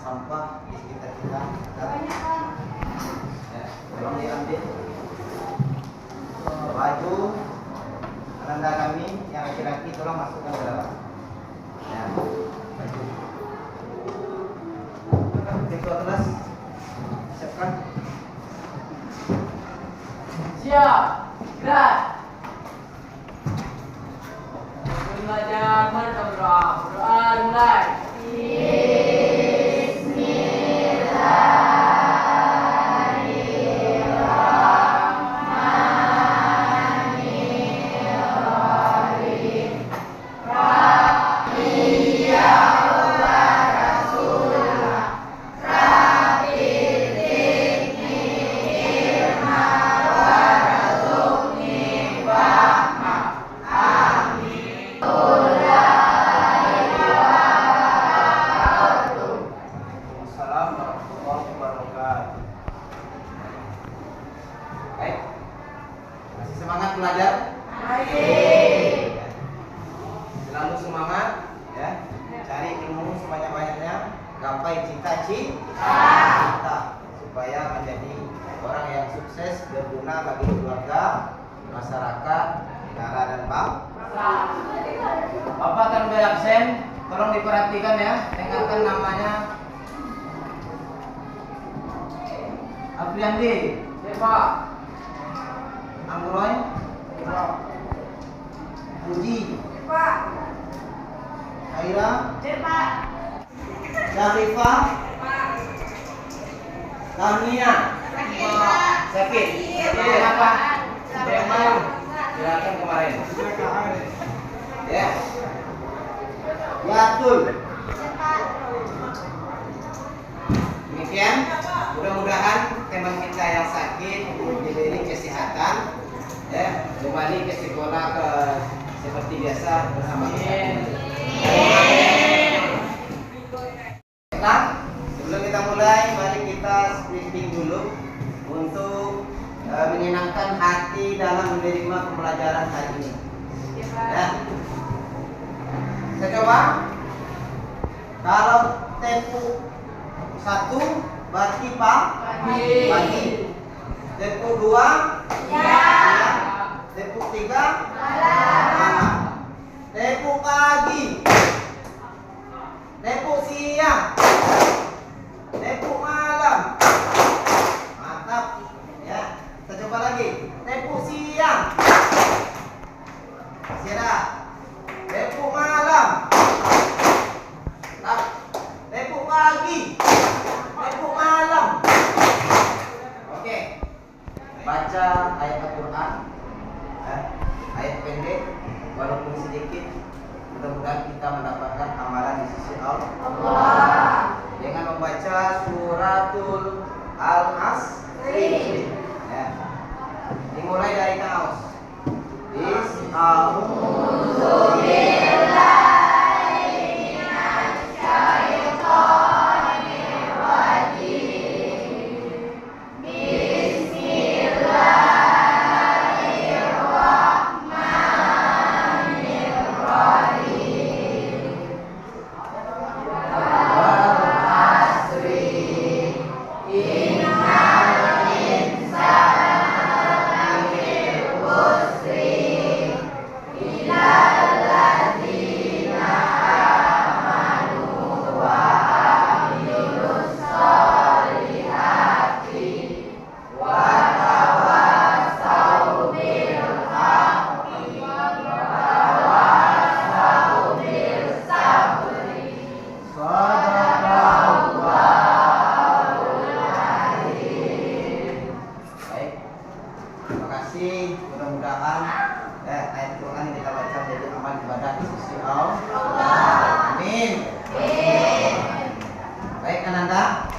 sampah di sekitar kita. Ya, tolong diambil. Baju Ananda kami yang laki-laki tolong masukkan ke dalam. Ya, baju. Ketua kelas siapkan. Siap, gerak. Belajar berdoa, berdoa mulai. Semangat belajar. Selalu semangat ya. Cari ilmu sebanyak-banyaknya, gapai cita-cita supaya menjadi orang yang sukses, berguna bagi keluarga, masyarakat, negara dan bangsa. Bapak akan berabsen, tolong diperhatikan ya. Dengarkan namanya. Afriandi, Pak. Amroy, Budi, Pak. Aira, Pak. Syarifah, Pak. Tahnia, Syafid. Ini apa? Memang silakan kemarin. Ya. Yatul. Demikian, mudah-mudahan teman kita yang sakit diberi kesehatan, ya, kembali ke sekolah seperti biasa bersama kita. Nah, sebelum kita mulai, mari kita briefing dulu untuk menyenangkan hati dalam menerima pembelajaran hari ini. Ya. Kita coba. Kalau tempo 1 berarti pagi. Tempo 2 siang. Tempo 3 malam. Tempo pagi. Tempo siang. Tempo malam. Mantap. Ya, kita coba lagi. Tempo siang. Siapa? Tempo malam. Nah, tempo pagi. Tempo malam. Oke. Baca ayat Al-Quran, ayat pendek walaupun sedikit, mudah-mudahan kita mendapatkan amalan di sisi Allah. Dengan membaca suratul Al-Asr. Ya. Dimulai dari Kaus. Mudah-mudahan ayat Quran yang kita baca menjadi amal ibadah di sisi Allah. Amin. Baik Ananda,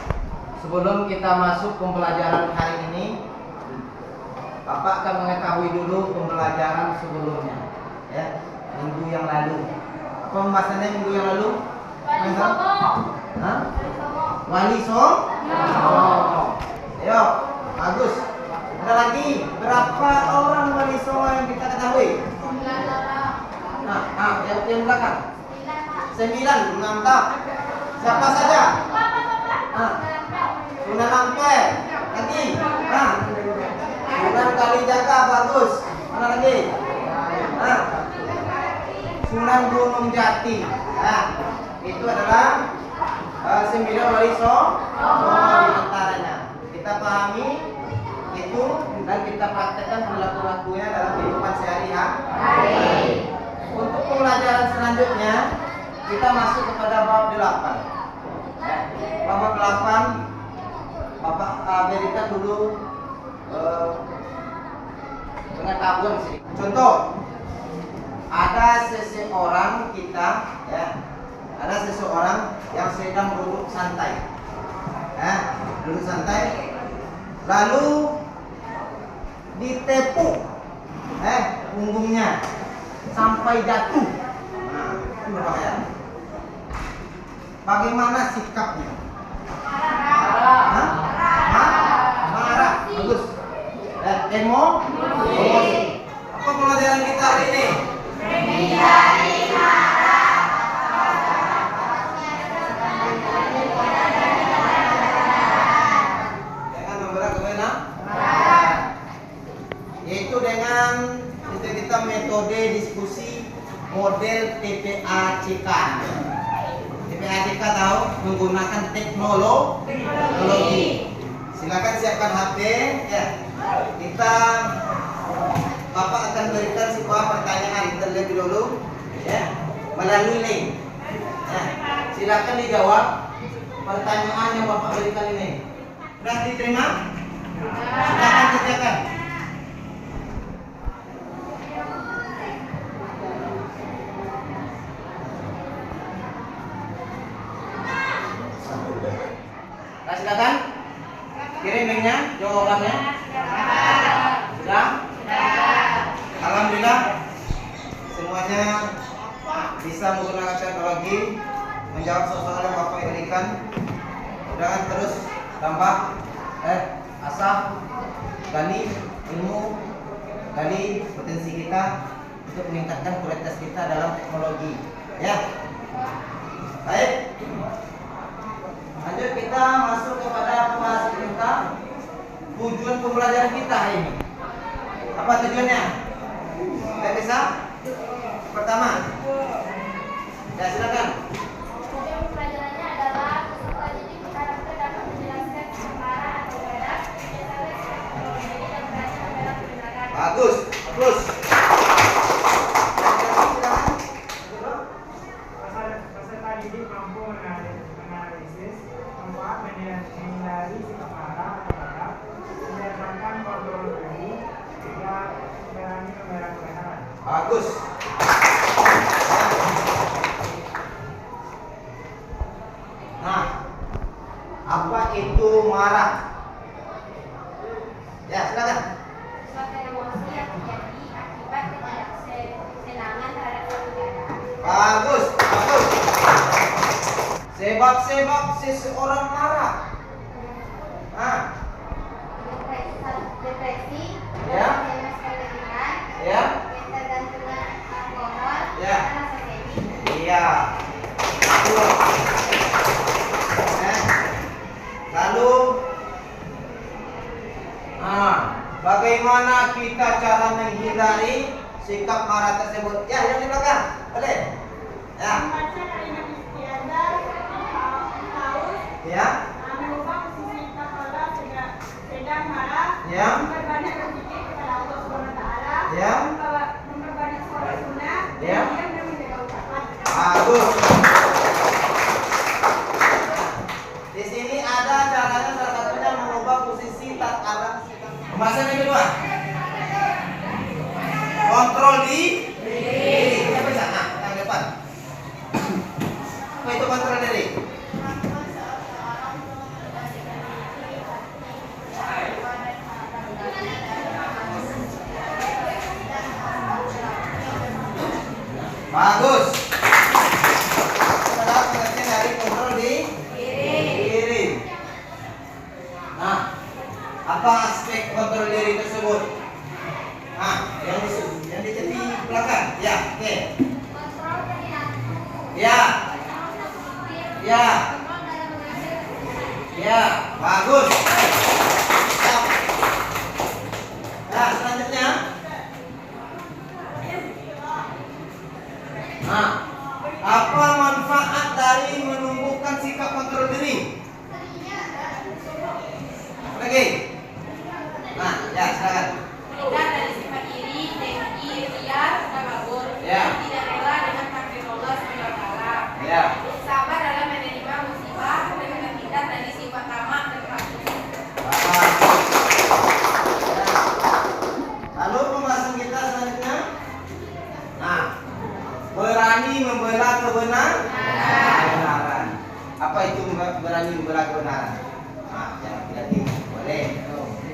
sebelum kita masuk pembelajaran hari ini, Bapak akan mengetahui dulu pembelajaran sebelumnya, ya, minggu yang lalu. Apa pembahasannya minggu yang lalu? Wali Songo. Ayo, bagus. Ada lagi, berapa orang wali songo yang kita ketahui? 9 orang. Nah, yang belakang? 9, mantap. Siapa saja? bagus. Mana lagi? Nah, Sunan Gunung Jati. Nah, itu adalah 9 wali songo di antaranya. Kita pahami itu dan kita praktekkan perilaku-lakunya dalam kehidupan sehari-hari. Untuk pembelajaran selanjutnya kita masuk kepada bab 8. Bab 8 Bapak berikan dulu pengetahuan sih. Contoh, ada seseorang kita ya, ada seseorang yang sedang duduk santai, duduk santai, lalu ditepuk punggungnya sampai jatuh. Nah, itu berbahaya. Bagaimana sikapnya? Marah. Bagus. Emosi. Apa pelajaran kita hari ini? Dengan membela kebenaran. Yaitu dengan kita metode diskusi model TPACK. TPACK tahu menggunakan teknologi. Silakan siapkan HP ya. Bapak akan berikan sebuah pertanyaan terlebih dahulu ya, melalui link. Nah, silakan dijawab pertanyaan yang Bapak berikan ini. Sudah diterima? Silakan kerjakan. Nah, silakan kirim linknya, jawabannya. Sudah? Alhamdulillah semuanya bisa menggunakan teknologi menjawab soal yang Bapak berikan. Mudah-mudahan terus tambah asah gali ilmu, gali potensi kita untuk meningkatkan kualitas kita dalam teknologi. Ya. Baik. Lanjut kita masuk kepada pembahasan kita. Tujuan pembelajaran kita hari ini. Apa tujuannya? Saya bisa? Pertama. Ya, silakan. Tujuan pembelajarannya adalah peserta didik karakter dapat menjelaskan kebenaran atau benar, berdasarkan teknologi dan berani membela kebenaran. Bagus. Peserta didik mampu menganalisis, manfaat menghindari sikap marah atau marah, berdasarkan kontrol diri, hingga berani membela kebenaran. Bagus. Nah, apa itu marah? Ya, silakan. Suatu emosi yang terjadi akibat ketidaksenangan terhadap suatu keadaan. Bagus. Sebab seseorang marah. Nah, Depresi, Ya. cemas berlebihan, ya. ketergantungan alkohol, Ya. dan rasa sedih. Iya. Lalu, bagaimana kita cara menghindari sikap marah tersebut? Ya, yang di belakang, boleh. Ya, Membaca kalimat istiadah, paus, ya, mengubah posisi kepala sedang marah, Ya. memperbanyak berzikir kepada Allah SWT, Ya. memperbanyak sholat sunnah, Ya. dan diam dan menjaga ucapan. bagus. Di sini ada caranya, salah satunya mengubah posisi tatkala. Pembahasan yang kedua, kontrol diri. Siapa bisa? Nah, yang depan. Apa itu kontrol diri? Bagus. Itu adalah pengertian dari kontrol diri. Nah, apa aspek kontrol diri tersebut? Nah, yang di tepi belakang. Ya, oke. Kontrol perilaku, Ya, kontrol berpikir, ya, kontrol dalam mengambil keputusan. ya. Bagus. Siap. Nah, selanjutnya Nah, apa manfaat dari menumbuhkan sikap kontrol diri? Lagi. Nah, ya silakan. Terhindar dari sifat iri, dengki, riya, takabur, Ya. tidak rela dengan takdir Allah SWT. Ya. Sabar dalam menerima musibah dan terhindar dari sifat tamak dan rakus. Lalu pembahasan kita selanjutnya. Nah, berani membela kebenaran. Apa itu berani membela kebenaran? Nah, jangan berarti boleh.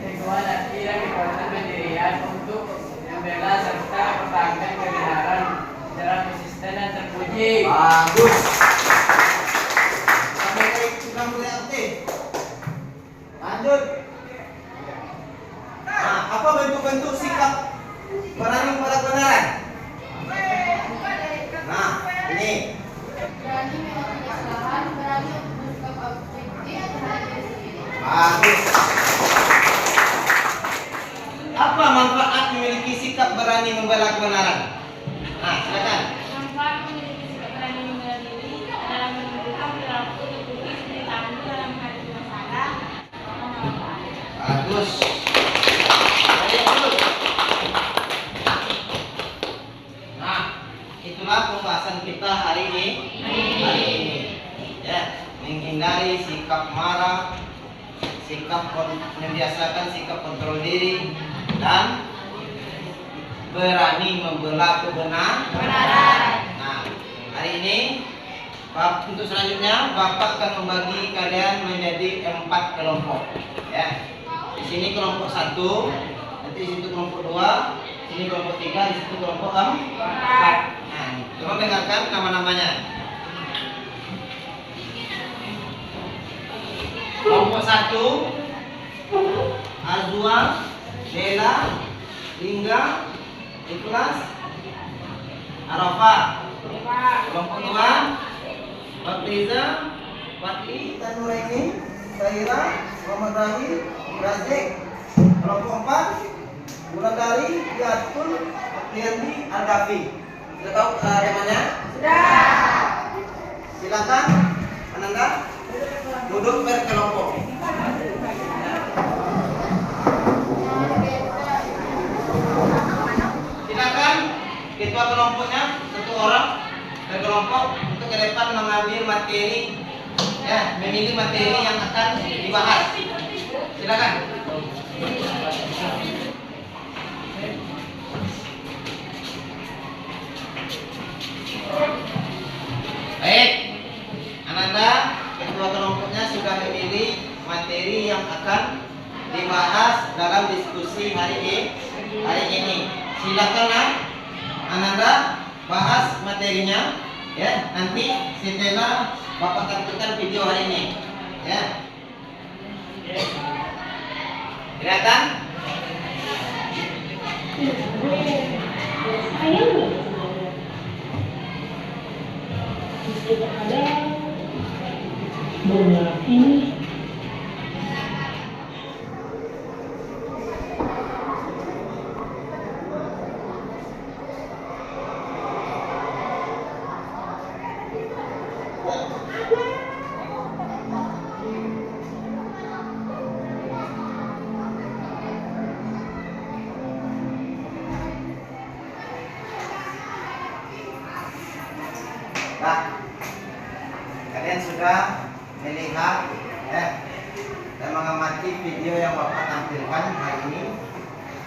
Kedua, hati dan kekuatan pendirian untuk membela serta mempertahankan kebenaran secara konsisten dan terpuji. Bagus. Sampai sudah mulai aktif. Lanjut. Nah, apa bentuk-bentuk sikap berani membela kebenaran? Nah, ini. Berani mengakui kesalahan, berani untuk bersikap objektif terhadap diri sendiri. Bagus. Apa manfaat memiliki sikap berani membela kebenaran? Nah, silakan. Manfaat memiliki sikap berani membela diri adalah menunjukkan perilaku tertulis dari tamu dalam menghadapi masalah. Bagus. Bagus. Nah, itulah pembahasan kita hari ini. Ya, menghindari sikap marah, membiasakan sikap kontrol diri, dan berani membela kebenaran. Nah, hari ini untuk selanjutnya Bapak akan membagi kalian menjadi 4 kelompok. Ya, di sini kelompok 1, nanti di situ kelompok 2, di sini kelompok 3, di situ kelompok 4. Nah, coba dengarkan nama-namanya. Kelompok 1, Azwa, Bella, Lingga, Ikhlas, Arafah. Kelompok 2, Fatriza, Fatli, Tanuraini, Saira, Muhammad Rahim, Razik. Kelompok 4, Wulandari, Yatul, Apriandi, Al-Dafi. Sudah tahu temanya? Sudah. Silakan Ananda duduk berkelompok. Silakan ketua kelompoknya 1 orang berkelompok untuk ke depan mengambil materi, ya, memilih materi yang akan dibahas. Silakan. Baik, Ananda, ketua kelompoknya sudah memilih materi yang akan dibahas dalam diskusi hari ini. Silakanlah Ananda bahas materinya, ya. Nanti setelah Bapak tampilkan video hari ini, ya. Kelihatan? Nah, kalian sudah melihat, ya, dan mengamati video yang Bapak tampilkan hari ini.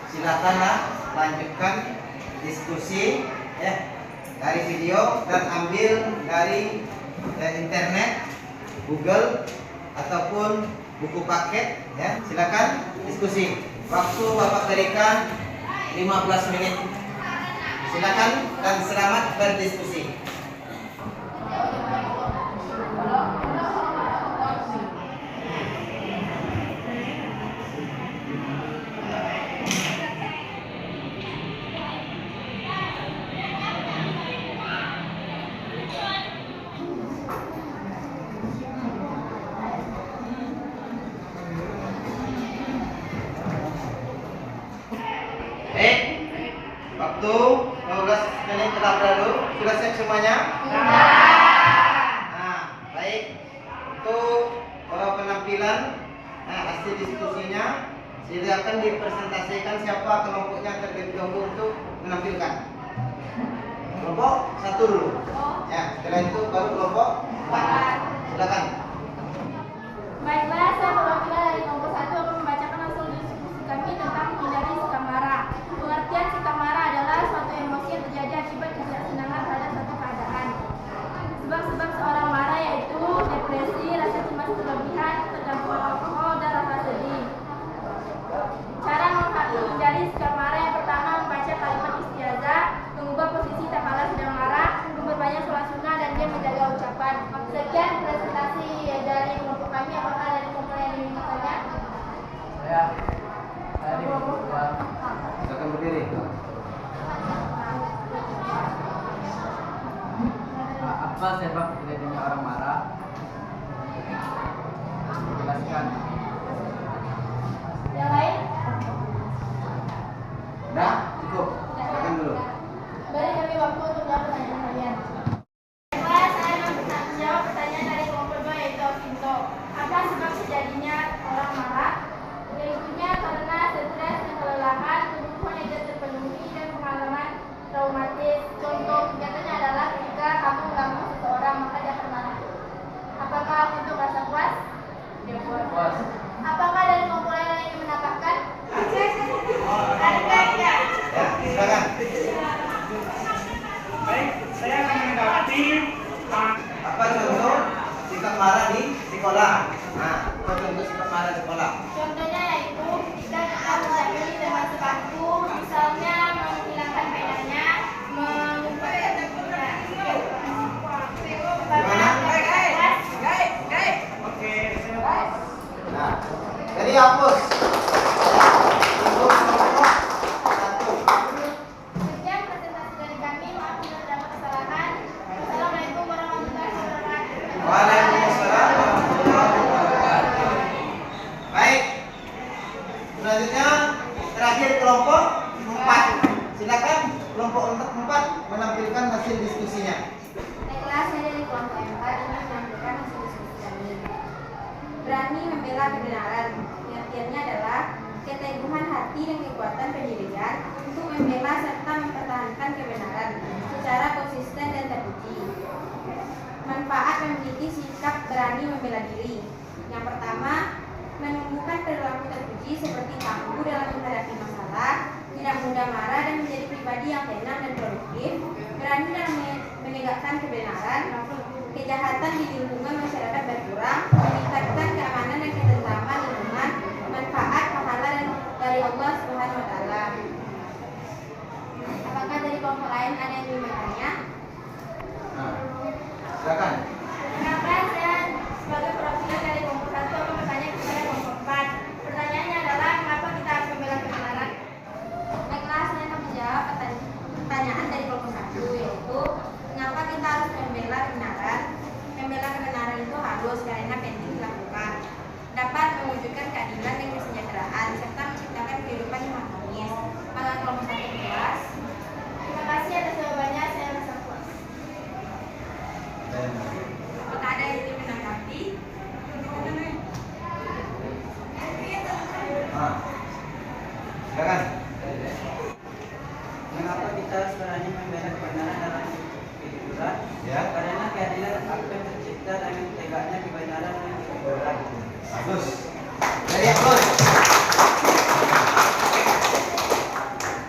Silakanlah lanjutkan diskusi, ya, dari video dan ambil dari internet, Google ataupun buku paket, ya. Silakan diskusi. Waktu Bapak berikan 15 menit. Silakan dan selamat berdiskusi. Waktu 15 menit telah berlalu. Sudah siap semuanya? Nah, baik. Untuk penampilan, hasil diskusinya silakan dipresentasikan siapa kelompoknya terlebih dahulu untuk menampilkan. Kelompok 1 dulu. Ya, setelah itu baru kelompok 4. Silakan. Baiklah, saya perwakilan dari kelompok 1 akan membacakan hasil diskusi kami tentang menghindari sikap marah. Pengertian sikap marah adalah suatu emosi yang terjadi akibat ketidaksenangan terhadap satu keadaan. Sebab-sebab seorang marah yaitu depresi, rasa cemas berlebihan, tergangguan alkohol, dan rasa sedih. Cara menghindari sikap marah yang pertama membaca kalimat istiazah, mengubah posisi tak kalah sedang marah, memperbanyak sholat sunnah, dan dia menjaga ucapan. Sekian presentasi dari kelompok kami. Apakah dari kelompok yang ingin bertanya? Saya di kelompok 2. Silakan berdiri. Apa sebab terjadinya orang marah? Jelaskan. Yang lain? Udah? Cukup? Silakan dulu. Beri kami waktu untuk jawab pertanyaan kalian. Baiklah, saya menjawab pertanyaan dari kelompok 2 yaitu Alvinto. Apa sebab terjadinya orang marah? Yaitunya karena stres dan kelelahan, kebutuhan yang tidak terpenuhi, dan pengalaman traumatis. Contoh kegiatannya adalah ketika kamu mengganggu seseorang maka dia akan marah. Apakah Alvinto merasa puas? Dia puas. Apakah dari kelompok lain yang ingin menambahkan? Ya, silakan. Baik, saya akan menanggapi Apa contoh sikap marah di sekolah? Nah, apa contoh sikap marah di sekolah? Contohnya yaitu jika kita menjadi teman sebangku, misalnya menghilangkan pedangnya, mengumpulkan Oke, saya Nah, jadi hapus. Untuk kelompok 1. Sekian presentasi dari kami. Maaf bila terdapat kesalahan. Assalamualaikum warahmatullahi wabarakatuh. Waalaikumsalam warahmatullahi wabarakatuh. Baik. Selanjutnya terakhir kelompok 4. Silakan kelompok 4 menampilkan hasil diskusinya. Baiklah, saya dari kelompok 4 ini menampilkan hasil diskusi kami. Berani membela kebenaran. Pengertiannya adalah keteguhan hati dan kekuatan pendirian untuk membela serta mempertahankan kebenaran secara konsisten dan teruji. Manfaat memiliki sikap berani membela diri. Yang pertama, menumbuhkan perilaku terpuji seperti tangguh dalam menghadapi masalah, tidak mudah marah dan menjadi pribadi yang tenang dan produktif, berani dalam menegakkan kebenaran, kejahatan di lingkungan masyarakat berkurang, meningkatkan keamanan dan ketentraman lingkungan, manfaat pahala dari Allah Subhanahu wa taala. Apakah dari kelompok lain ada yang ingin bertanya? Nah, silakan. Kenapa saya sebagai perwakilan dari kelompok 1 akan bertanya kepada kelompok 4? Pertanyaannya adalah mengapa kita harus membela kebenaran? Baiklah, saya akan menjawab pertanyaan dari kelompok 1 yaitu mengapa kita harus membela kebenaran? Membela kebenaran itu harus karena penting dilakukan. Dapat mewujudkan keadilan dan kesejahteraan serta menciptakan kehidupan yang harmonis. Apakah kelompok 1 puas? Terima kasih atas jawabannya, saya merasa puas. Apakah ada yang ingin menanggapi? Nah, silakan. Mengapa kita sebenarnya membela kebenaran dalam kehidupan? Ya. Karena keadilan akan tercipta dengan tegaknya kebenaran dan kejujuran. Bagus. Dari aplaus.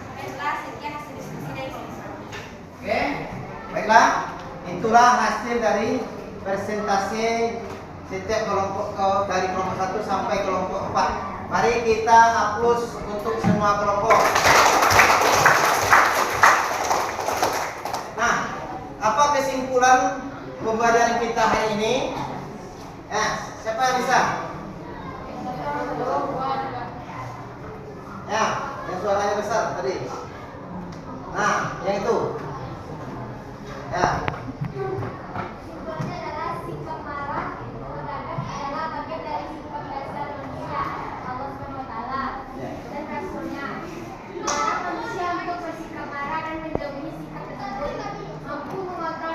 Baiklah, sekian hasil diskusi dari kelompok 1. Oke. Baiklah, itulah hasil dari presentasi setiap kelompok dari kelompok 1 sampai kelompok 4. Mari kita aplaus untuk semua kelompok. Nah, apa kesimpulan pembelajaran kita hari ini? Ya, siapa yang bisa? Ya, yang suaranya besar tadi. Nah, yang itu. Ya. Kesimpulannya adalah sikap marah terhadap adalah bagian dari sifat dasar manusia, Allah SWT Ya. dan Rasulnya. Melarang manusia untuk bersikap marah dan menjauhi sikap tersebut, mampu mengontrol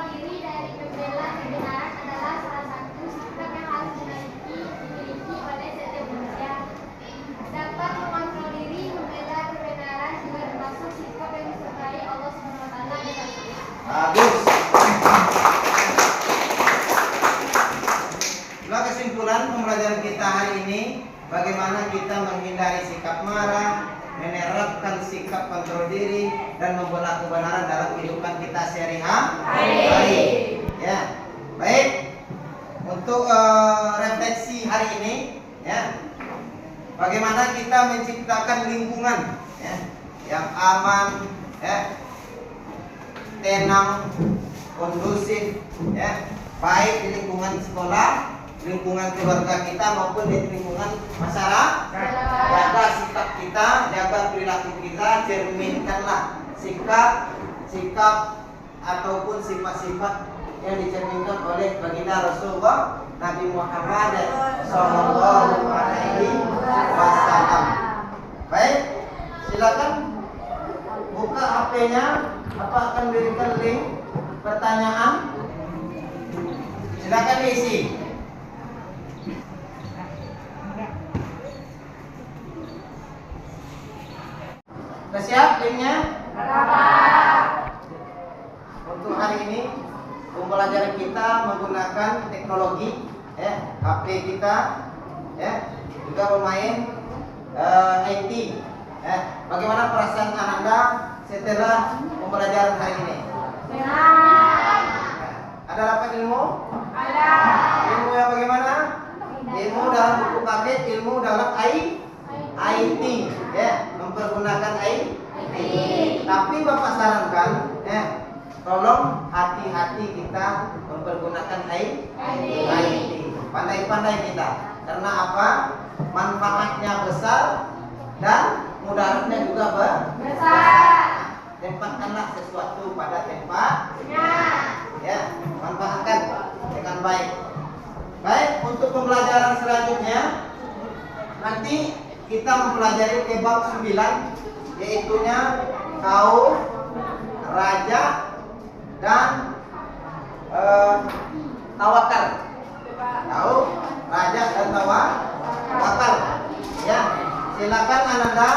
Maka kesimpulan pembelajaran kita hari ini, bagaimana kita menghindari sikap marah, menerapkan sikap kontrol diri, dan membela kebenaran dalam kehidupan kita sehari-hari. Ya, baik. Untuk refleksi hari ini, ya, bagaimana kita menciptakan lingkungan ya, yang aman, ya, tenang, kondusif, ya, baik di lingkungan sekolah, lingkungan keluarga kita maupun di lingkungan masyarakat. Jaga sikap kita, jaga perilaku kita, cerminkanlah sikap ataupun sifat-sifat yang dicerminkan oleh baginda Rasulullah Nabi Muhammad Sallallahu Alaihi Wasallam. Baik, silakan buka HP-nya. Apa akan berikan link pertanyaan? Silakan diisi. Sudah siap linknya? Untuk hari ini pembelajaran kita menggunakan teknologi, ya, HP kita, ya, juga bermain IT. Bagaimana perasaan Anda setelah pembelajaran hari ini? Ada dapat ilmu? Ada. Ilmu yang bagaimana? Ilmu dalam buku paket, ilmu dalam IT, ya, mempergunakan IT. Tapi Bapak sarankan, ya, tolong hati-hati kita mempergunakan IT. Pandai-pandai kita. Karena apa? Manfaatnya besar dan mudaratnya juga besar. Tempatkanlah sesuatu pada tempatnya. Ya, manfaatkan dengan baik. Baik, untuk pembelajaran selanjutnya nanti kita mempelajari ke bab 9, yaitunya kaum, raja, dan tawakal. Kaum, raja, dan tawakal. Ya, silakan Anda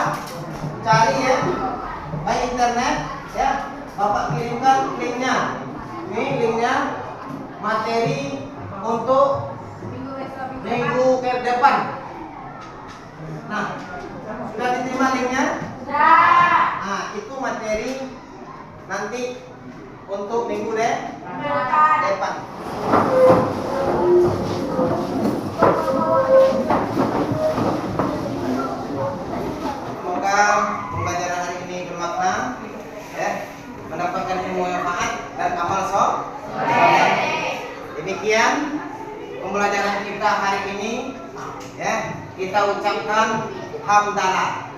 cari ya di internet, ya. Bapak kirimkan linknya. Ini linknya materi untuk minggu ke depan. Nah, sudah diterima linknya? Sudah. Nah, itu materi nanti untuk minggu depan. Semoga pembelajaran hari ini bermakna, ya, mendapatkan ilmu yang manfaat dan amal soleh. Demikian pembelajaran kita hari ini, ya. Kita ucapkan hamdalah.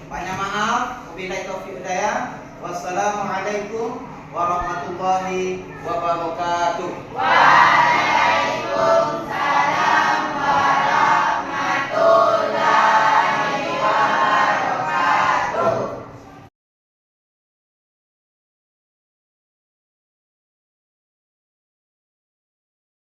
Banyak maaf. Wabillahi taufiq hidayah. Wassalamualaikum warahmatullahi wabarakatuh. Waalaikumsalam warahmatullahi wabarakatuh.